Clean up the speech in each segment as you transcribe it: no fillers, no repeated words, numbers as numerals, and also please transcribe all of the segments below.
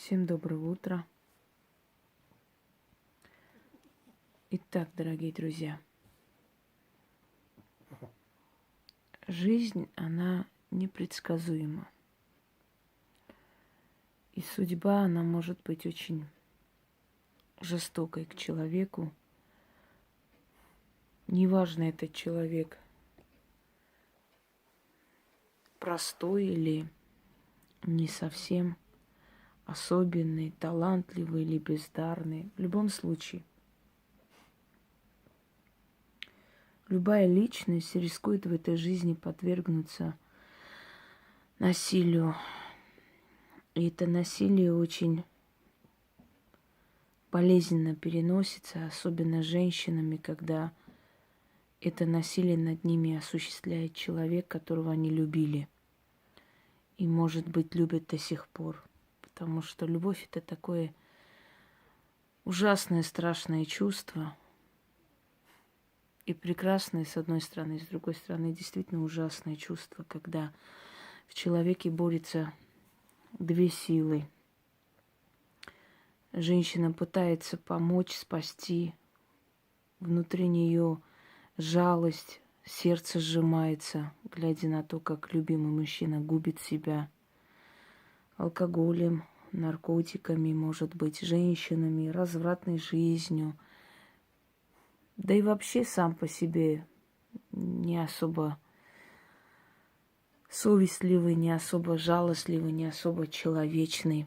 Всем доброго утра. Итак, дорогие друзья, жизнь, она непредсказуема. И судьба, она может быть очень жестокой к человеку. Неважно, этот человек простой или не совсем особенный, талантливый или бездарный. В любом случае, любая личность рискует в этой жизни подвергнуться насилию. И это насилие очень болезненно переносится, особенно женщинами, когда это насилие над ними осуществляет человек, которого они любили. И, может быть, любят до сих пор. Потому что любовь – это такое ужасное, страшное чувство. И прекрасное, с одной стороны, и с другой стороны, действительно ужасное чувство, когда в человеке борются две силы. Женщина пытается помочь, спасти. Внутри нее жалость, сердце сжимается, глядя на то, как любимый мужчина губит себя алкоголем, наркотиками, может быть, женщинами, развратной жизнью. Да и вообще сам по себе не особо совестливый, не особо жалостливый, не особо человечный.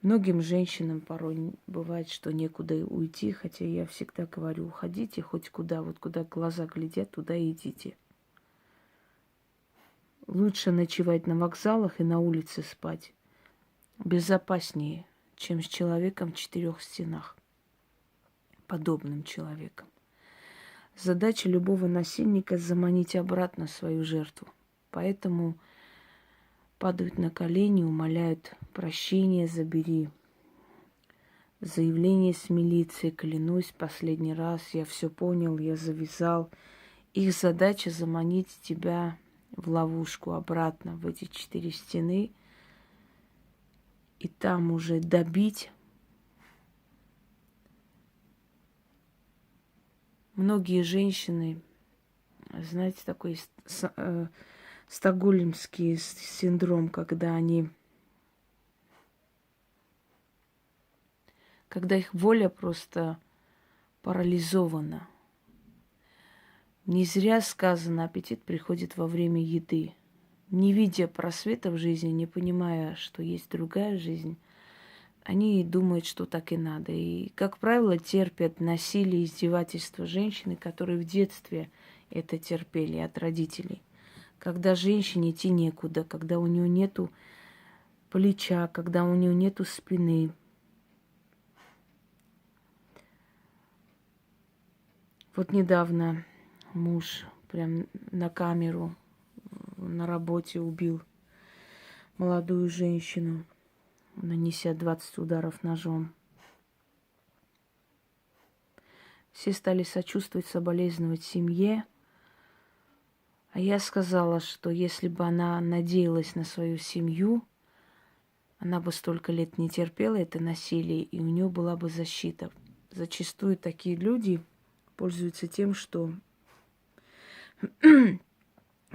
Многим женщинам порой бывает, что некуда уйти, хотя я всегда говорю, уходите хоть куда, вот куда глаза глядят, туда и идите. Лучше ночевать на вокзалах и на улице спать. Безопаснее, чем с человеком в четырех стенах. Подобным человеком. Задача любого насильника – заманить обратно свою жертву. Поэтому падают на колени, умоляют прощения, забери. Заявление с милицией, клянусь, последний раз, я все понял, я завязал. Их задача заманить тебя в ловушку обратно, в эти четыре стены, и там уже добить. Многие женщины, знаете, такой стокгольмский синдром, когда их воля просто парализована. Не зря сказано, аппетит приходит во время еды. Не видя просвета в жизни, не понимая, что есть другая жизнь, они думают, что так и надо. И, как правило, терпят насилие, издевательства женщины, которые в детстве это терпели от родителей. Когда женщине идти некуда, когда у нее нету плеча, когда у нее нету спины. Вот недавно муж прям на камеру на работе убил молодую женщину, нанеся 20 ударов ножом. Все стали сочувствовать, соболезновать семье. А я сказала, что если бы она надеялась на свою семью, она бы столько лет не терпела это насилие, и у нее была бы защита. Зачастую такие люди пользуются тем, что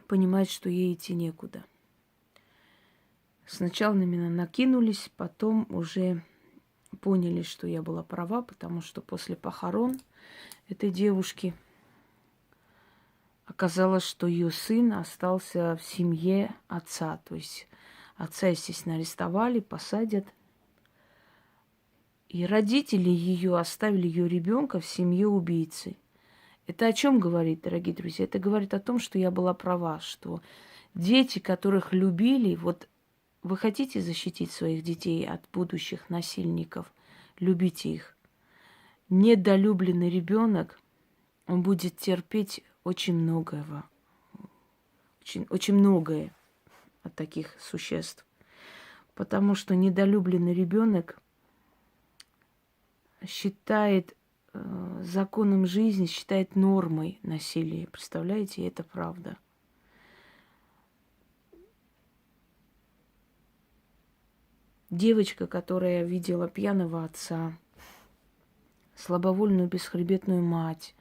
понимают, что ей идти некуда. Сначала на меня накинулись, потом уже поняли, что я была права, потому что после похорон этой девушки оказалось, что ее сын остался в семье отца. То есть отца, естественно, арестовали, посадят. И родители ее оставили ее ребенка в семье убийцы. Это о чем говорит, дорогие друзья? Это говорит о том, что я была права, что дети, которых любили, вот вы хотите защитить своих детей от будущих насильников, любите их. Недолюбленный ребенок, он будет терпеть очень многого, очень многое от таких существ. Потому что недолюбленный ребенок считает законом жизни, считает нормой насилия. Представляете, и это правда. Девочка, которая видела пьяного отца, слабовольную бесхребетную мать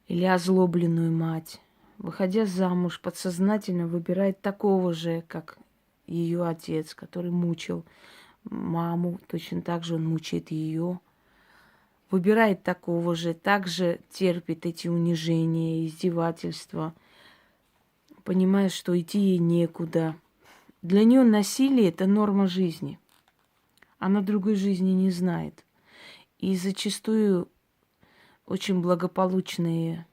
или озлобленную мать, выходя замуж, подсознательно выбирает такого же, как ее отец, который мучил маму, точно так же он мучает ее. Выбирает такого же, также терпит эти унижения, издевательства, понимая, что идти ей некуда. Для нее насилие – это норма жизни. Она другой жизни не знает. И зачастую очень благополучные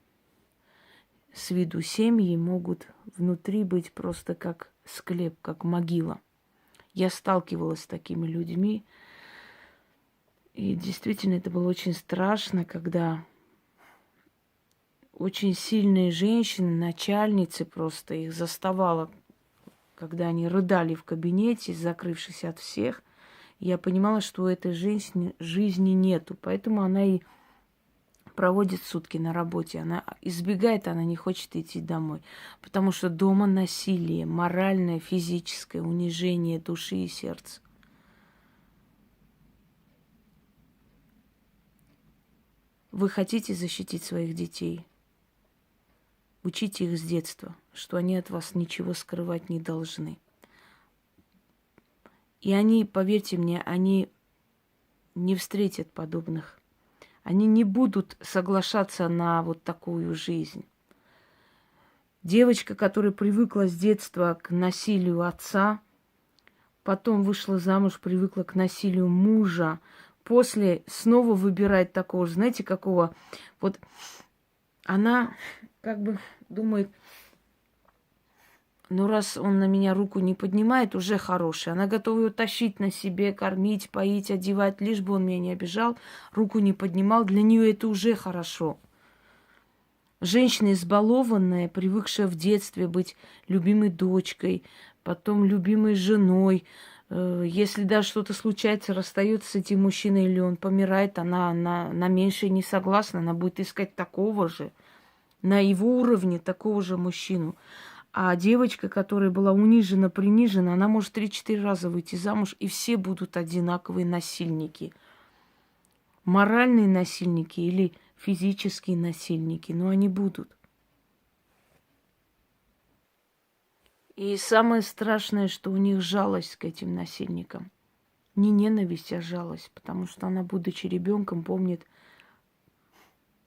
с виду семьи могут внутри быть просто как склеп, как могила. Я сталкивалась с такими людьми. И действительно, это было очень страшно, когда очень сильные женщины, начальницы просто их заставала, когда они рыдали в кабинете, закрывшись от всех. Я понимала, что у этой женщины жизни нету, поэтому она и проводит сутки на работе. Она избегает, она не хочет идти домой, потому что дома насилие, моральное, физическое унижение души и сердца. Вы хотите защитить своих детей? Учите их с детства, что они от вас ничего скрывать не должны. И они, поверьте мне, они не встретят подобных. Они не будут соглашаться на вот такую жизнь. Девочка, которая привыкла с детства к насилию отца, потом вышла замуж, привыкла к насилию мужа, после снова выбирает такого же, знаете, какого? Вот она как бы думает, ну раз он на меня руку не поднимает, уже хороший. Она готова его тащить на себе, кормить, поить, одевать, лишь бы он меня не обижал, руку не поднимал. Для нее это уже хорошо. Женщина избалованная, привыкшая в детстве быть любимой дочкой, потом любимой женой. Если даже что-то случается, расстается с этим мужчиной или он помирает, она на меньшее не согласна, она будет искать такого же, на его уровне такого же мужчину. А девочка, которая была унижена, принижена, она может 3-4 раза выйти замуж, и все будут одинаковые насильники. Моральные насильники или физические насильники, но они будут. И самое страшное, что у них жалость к этим насильникам. Не ненависть, а жалость, потому что она, будучи ребенком, помнит,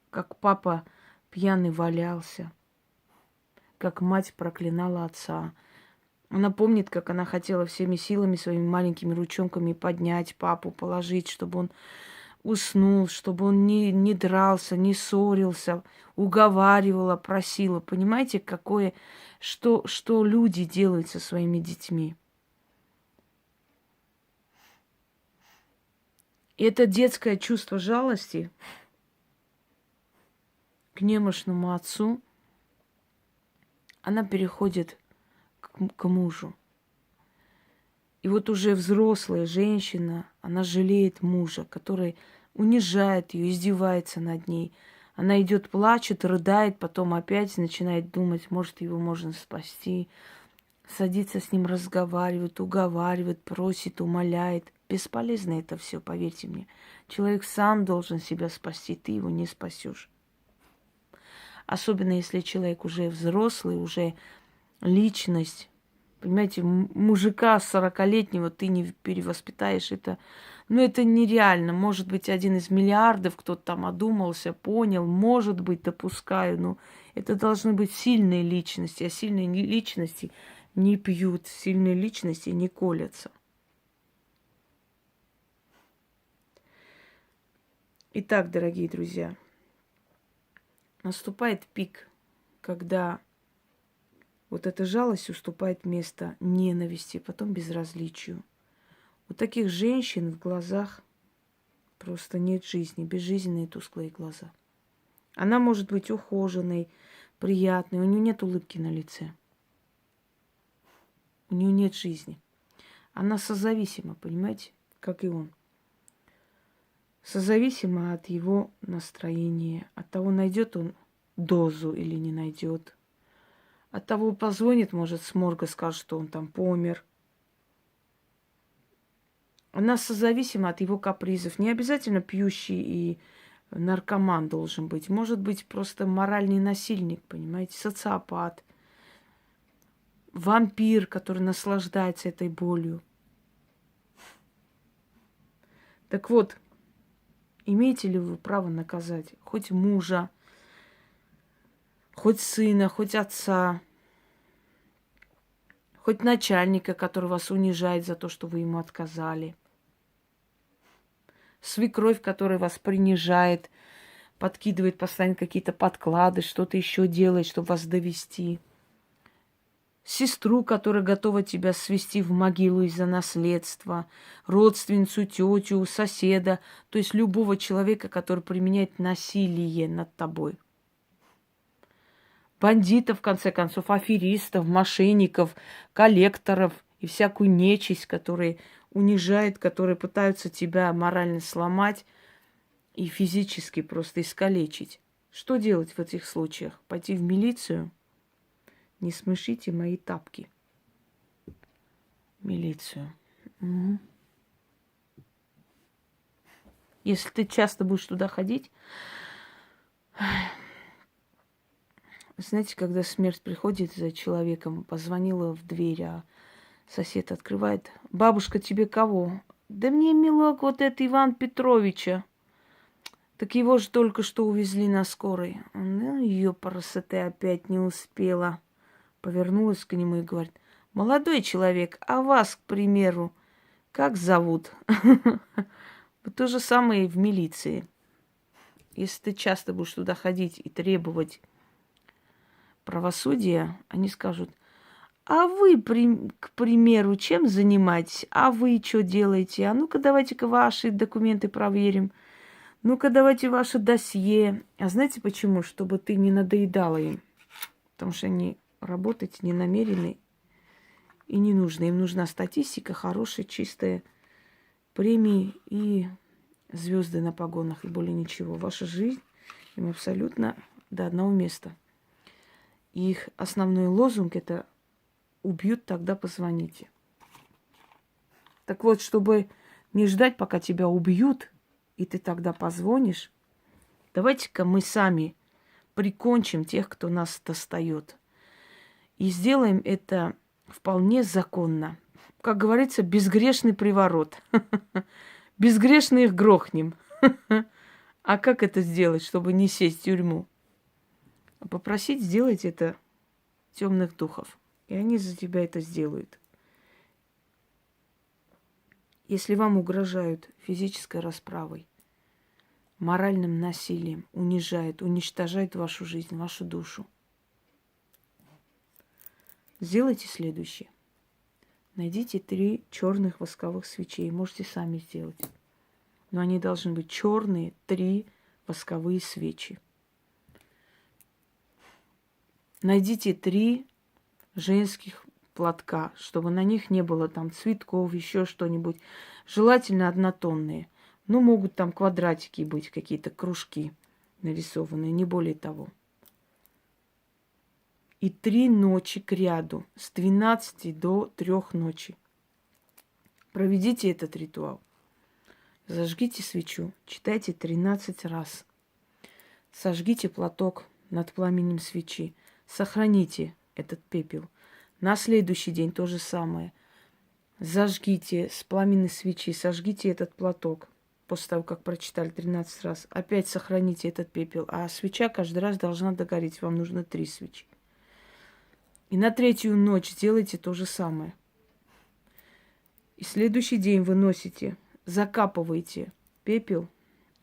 как папа пьяный валялся, как мать проклинала отца. Она помнит, как она хотела всеми силами, своими маленькими ручонками поднять папу, положить, чтобы он уснул, чтобы он не дрался, не ссорился, уговаривала, просила. Понимаете, что люди делают со своими детьми? И это детское чувство жалости к немощному отцу, она переходит к мужу. И вот уже взрослая женщина, она жалеет мужа, который унижает ее, издевается над ней. Она идет, плачет, рыдает, потом опять начинает думать, может, его можно спасти. Садится с ним, разговаривает, уговаривает, просит, умоляет. Бесполезно это все, поверьте мне. Человек сам должен себя спасти, ты его не спасешь. Особенно если человек уже взрослый, уже личность. Понимаете, мужика 40-летнего ты не перевоспитаешь. Это нереально. Может быть, 1 из миллиардов кто-то там одумался, понял. Может быть, допускаю. Но это должны быть сильные личности. А сильные личности не пьют. Сильные личности не колятся. Итак, дорогие друзья, наступает пик, когда вот эта жалость уступает место ненависти, потом безразличию. У таких женщин в глазах просто нет жизни, безжизненные тусклые глаза. Она может быть ухоженной, приятной, у нее нет улыбки на лице. У нее нет жизни. Она созависима, понимаете, как и он. Созависима от его настроения, от того, найдет он дозу или не найдет. От того, позвонит, может, с морга скажет, что он там помер. она созависима от его капризов. Не обязательно пьющий и наркоман должен быть. Может быть просто моральный насильник, понимаете, социопат, вампир, который наслаждается этой болью. Так вот, имеете ли вы право наказать хоть мужа, хоть сына, хоть отца, хоть начальника, который вас унижает за то, что вы ему отказали? Свекровь, которая вас принижает, подкидывает постоянно какие-то подклады, что-то еще делает, чтобы вас довести. Сестру, которая готова тебя свести в могилу из-за наследства, родственницу, тетю, соседа, то есть любого человека, который применяет насилие над тобой. Бандитов, в конце концов, аферистов, мошенников, коллекторов и всякую нечисть, которые унижают, которые пытаются тебя морально сломать и физически просто искалечить. Что делать в этих случаях? Пойти в милицию? Не смешите мои тапки. Милицию. Угу. Если ты часто будешь туда ходить, знаете, когда смерть приходит за человеком, позвонила в дверь, а сосед открывает. Бабушка, тебе кого? Да мне, милок, вот это Иван Петровича. Так его же только что увезли на скорой. Ну, ее красоты опять не успела. Повернулась к нему и говорит: молодой человек, а вас, к примеру, как зовут? То же самое и в милиции. Если ты часто будешь туда ходить и требовать правосудия, они скажут: а вы, к примеру, чем занимаетесь? А вы что делаете? А ну-ка давайте-ка ваши документы проверим. Ну-ка давайте ваше досье. А знаете почему? Чтобы ты не надоедала им. Потому что они работать не намерены и не нужны. Им нужна статистика, хорошая, чистая, премии и звезды на погонах, и более ничего. Ваша жизнь им абсолютно до одного места. И их основной лозунг – это «убьют, тогда позвоните». Так вот, чтобы не ждать, пока тебя убьют, и ты тогда позвонишь, давайте-ка мы сами прикончим тех, кто нас достает. И сделаем это вполне законно. Как говорится, безгрешный приворот. Безгрешно их грохнем. А как это сделать, чтобы не сесть в тюрьму? Попросить сделать это темных духов. И они за тебя это сделают. Если вам угрожают физической расправой, моральным насилием, унижают, уничтожают вашу жизнь, вашу душу, сделайте следующее. Найдите 3 черных восковых свечей. Можете сами сделать. Но они должны быть черные 3 восковые свечи. Найдите 3 женских платка, чтобы на них не было там цветков, еще что-нибудь. Желательно однотонные. Ну, могут там квадратики быть, какие-то кружки нарисованные, не более того. И 3 ночи кряду, с 12 до 3 ночи. Проведите этот ритуал. Зажгите свечу, читайте 13 раз. Сожгите платок над пламенем свечи. Сохраните этот пепел. На следующий день то же самое. Зажгите с пламенной свечи, сожгите этот платок. После того, как прочитали 13 раз. Опять сохраните этот пепел. А свеча каждый раз должна догореть. Вам нужно 3 свечи. И на 3-ю ночь сделайте то же самое. И следующий день вы носите, закапываете пепел,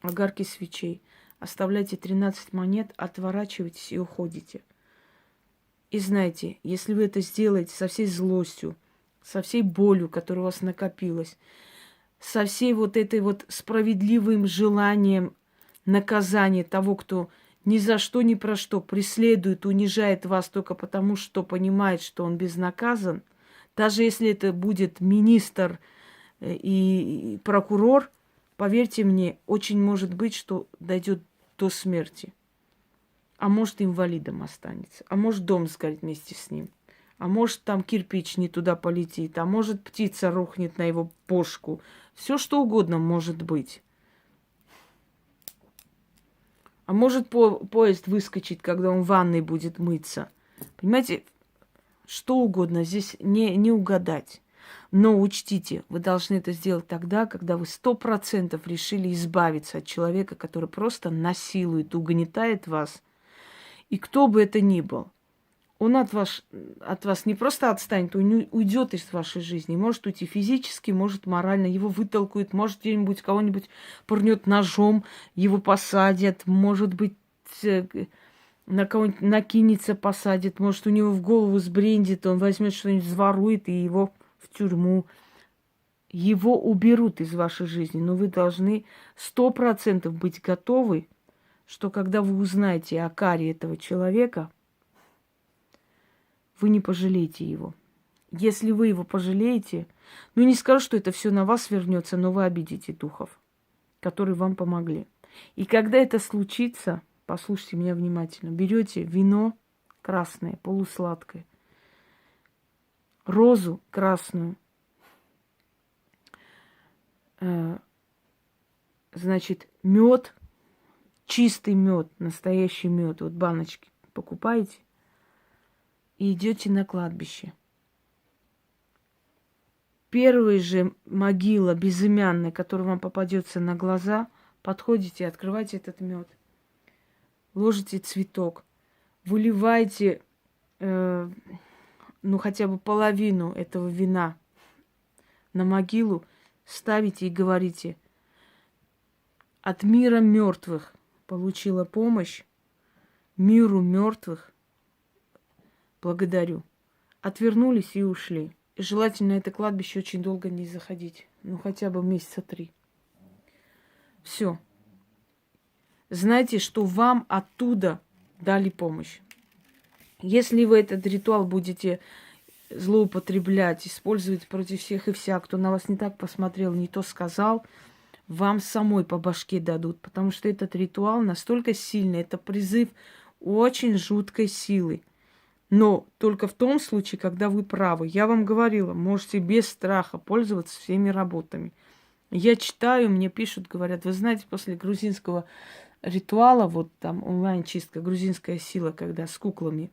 огарки свечей, оставляйте 13 монет, отворачиваетесь и уходите. И знайте, если вы это сделаете со всей злостью, со всей болью, которая у вас накопилась, со всей вот этой вот справедливым желанием наказания того, кто ни за что, ни про что преследует, унижает вас только потому, что понимает, что он безнаказан, даже если это будет министр и прокурор, поверьте мне, очень может быть, что дойдет до смерти. А может, инвалидом останется. А может, дом сгорит вместе с ним. а может там кирпич не туда полетит, а может птица рухнет на его бошку. Все что угодно может быть. А может поезд выскочит, когда он в ванной будет мыться. Понимаете, что угодно здесь не угадать. Но учтите, вы должны это сделать тогда, когда вы 100% решили избавиться от человека, который просто насилует, угнетает вас. И кто бы это ни был. Он от вас не просто отстанет, он уйдет из вашей жизни. Может уйти физически, может морально. Его вытолкают, может где-нибудь кого-нибудь пырнет ножом, его посадят, может быть, на кого-нибудь накинется, посадит, может, у него в голову сбрендит, он возьмет что-нибудь, взворует и его в тюрьму. Его уберут из вашей жизни, но вы должны 100% быть готовы, что когда вы узнаете о каре этого человека, вы не пожалеете его. Если вы его пожалеете, ну не скажу, что это все на вас вернется, но вы обидите духов, которые вам помогли. И когда это случится, послушайте меня внимательно, берете вино красное, полусладкое, розу красную, значит, мед, чистый мед, настоящий мед, вот баночки покупаете и идете на кладбище. Первая же могила безымянная, которая вам попадется на глаза, подходите, открывайте этот мед, ложите цветок, выливайте, хотя бы половину этого вина на могилу, ставите и говорите: от мира мертвых получила помощь, миру мертвых благодарю. Отвернулись и ушли. И желательно это кладбище очень долго не заходить. Хотя бы месяца 3. Все. Знайте, что вам оттуда дали помощь. Если вы этот ритуал будете злоупотреблять, использовать против всех и вся, кто на вас не так посмотрел, не то сказал, вам самой по башке дадут. Потому что этот ритуал настолько сильный, это призыв очень жуткой силы. Но только в том случае, когда вы правы. Я вам говорила, можете без страха пользоваться всеми работами. Я читаю, мне пишут, говорят, вы знаете, после грузинского ритуала, вот там онлайн-чистка, грузинская сила, когда с куклами,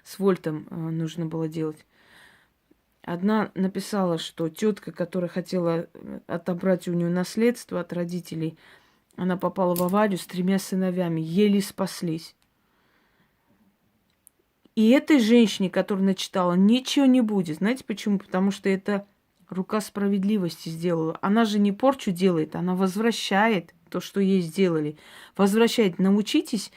с вольтом нужно было делать. Одна написала, что тетка, которая хотела отобрать у нее наследство от родителей, она попала в аварию с 3 сыновьями, еле спаслись. И этой женщине, которая начитала, ничего не будет. Знаете почему? Потому что это рука справедливости сделала. Она же не порчу делает, она возвращает то, что ей сделали. Возвращает. Научитесь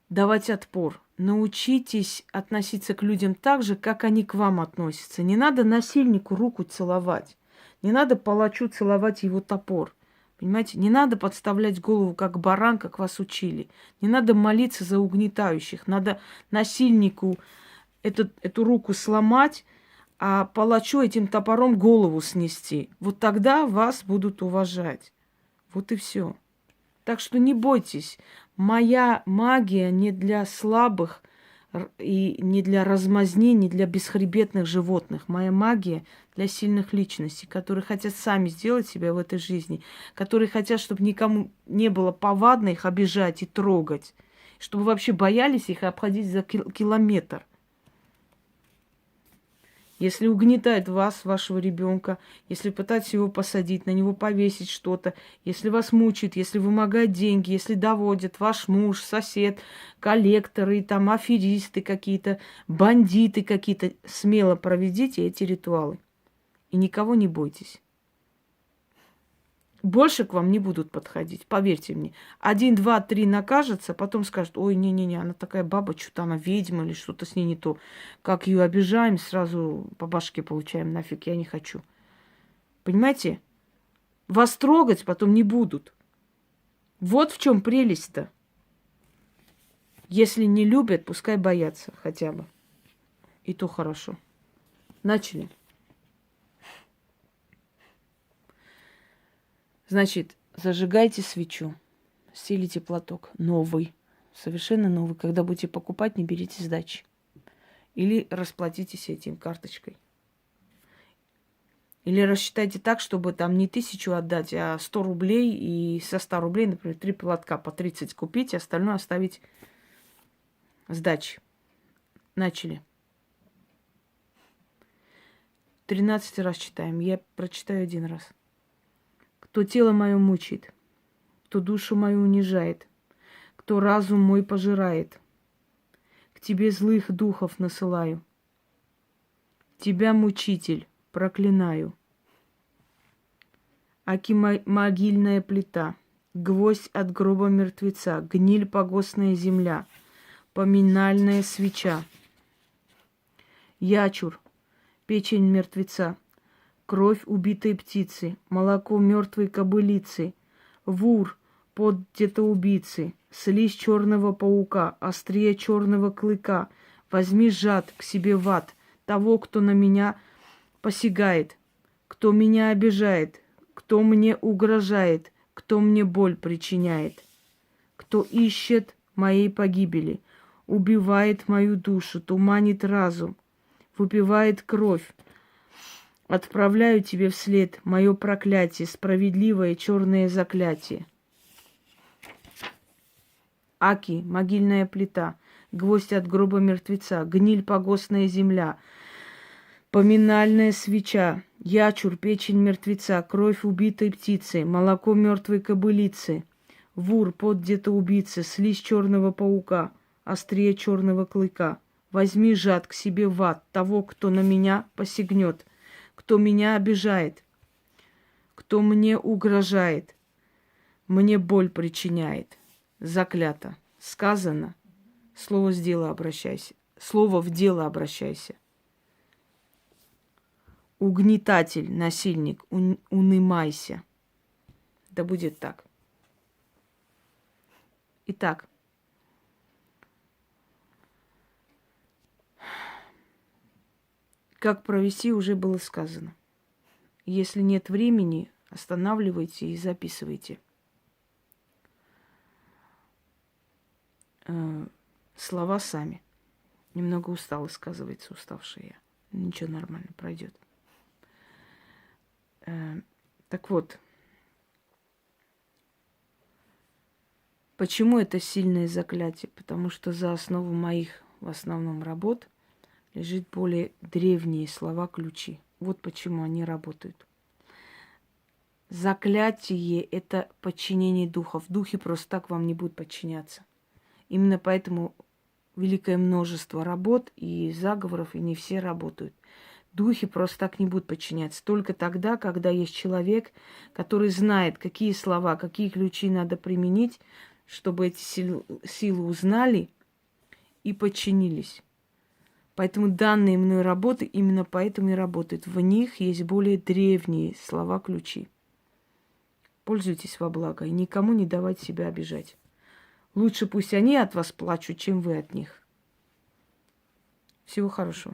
давать отпор. Научитесь относиться к людям так же, как они к вам относятся. Не надо насильнику руку целовать. Не надо палачу целовать его топор. Понимаете, не надо подставлять голову, как баран, как вас учили. Не надо молиться за угнетающих. Надо насильнику эту руку сломать, а палачу этим топором голову снести. Вот тогда вас будут уважать. Вот и все. Так что не бойтесь. Моя магия не для слабых и не для размазни, не для бесхребетных животных. Моя магия для сильных личностей, которые хотят сами сделать себя в этой жизни, которые хотят, чтобы никому не было повадно их обижать и трогать, чтобы вообще боялись их обходить за километр. Если угнетает вас, вашего ребенка, если пытаются его посадить, на него повесить что-то, если вас мучают, если вымогают деньги, если доводят ваш муж, сосед, коллекторы, там, аферисты какие-то, бандиты какие-то, смело проведите эти ритуалы. И никого не бойтесь. Больше к вам не будут подходить, поверьте мне. 1, 2, 3 накажется, потом скажут: ой, не-не-не, она такая баба, что-то она ведьма или что-то с ней не то. Как ее обижаем, сразу по башке получаем, нафиг, я не хочу. Понимаете? Вас трогать потом не будут. Вот в чем прелесть-то. Если не любят, пускай боятся хотя бы. И то хорошо. Начали. Значит, зажигайте свечу, стелите платок новый, Совершенно новый. Когда будете покупать, не берите сдачи. Или расплатитесь этим карточкой. Или рассчитайте так, чтобы там не 1000 отдать, а 100 рублей. И со 100 рублей, например, 3 платка по 30 купить, а остальное оставить сдачи. Начали. 13 раз читаем. Я прочитаю 1 раз. Кто тело мое мучит, кто душу мою унижает, кто разум мой пожирает, к тебе злых духов насылаю. Тебя, мучитель, проклинаю. Аки могильная плита, гвоздь от гроба мертвеца, гниль погостная земля, поминальная свеча. Ячур, печень мертвеца, кровь убитой птицы, молоко мертвой кобылицы, вур, пот детоубийцы, слизь черного паука, острие черного клыка. Возьми жад к себе в ад того, кто на меня посягает, кто меня обижает, кто мне угрожает, кто мне боль причиняет, кто ищет моей погибели, убивает мою душу, туманит разум, выпивает кровь. Отправляю тебе вслед мое проклятие, справедливое черное заклятие. Аки, могильная плита, гвоздь от гроба мертвеца, гниль погостная земля, поминальная свеча, ячур, печень мертвеца, кровь убитой птицы, молоко мертвой кобылицы, вур, пот детоубийцы, слизь черного паука, острие черного клыка. Возьми жад к себе в ад того, кто на меня посягнет, кто меня обижает, кто мне угрожает, мне боль причиняет. Заклято. Сказано. Слово в дело обращайся. Слово в дело обращайся. Угнетатель, насильник, унимайся. Да будет так. Итак. Как провести, уже было сказано. Если нет времени, останавливайте и записывайте. Слова сами. Немного устала, сказывается, уставшая я. Ничего, нормально, пройдет. Так вот, почему это сильное заклятие? Потому что за основу моих, в основном, работ лежит более древние слова-ключи. Вот почему они работают. Заклятие – это подчинение духов. Духи просто так вам не будут подчиняться. Именно поэтому великое множество работ и заговоров, и не все работают. Духи просто так не будут подчиняться. Только тогда, когда есть человек, который знает, какие слова, какие ключи надо применить, чтобы эти силы узнали и подчинились. Поэтому данные мной работы именно поэтому и работают. В них есть более древние слова-ключи. Пользуйтесь во благо и никому не давайте себя обижать. Лучше пусть они от вас плачут, чем вы от них. Всего хорошего.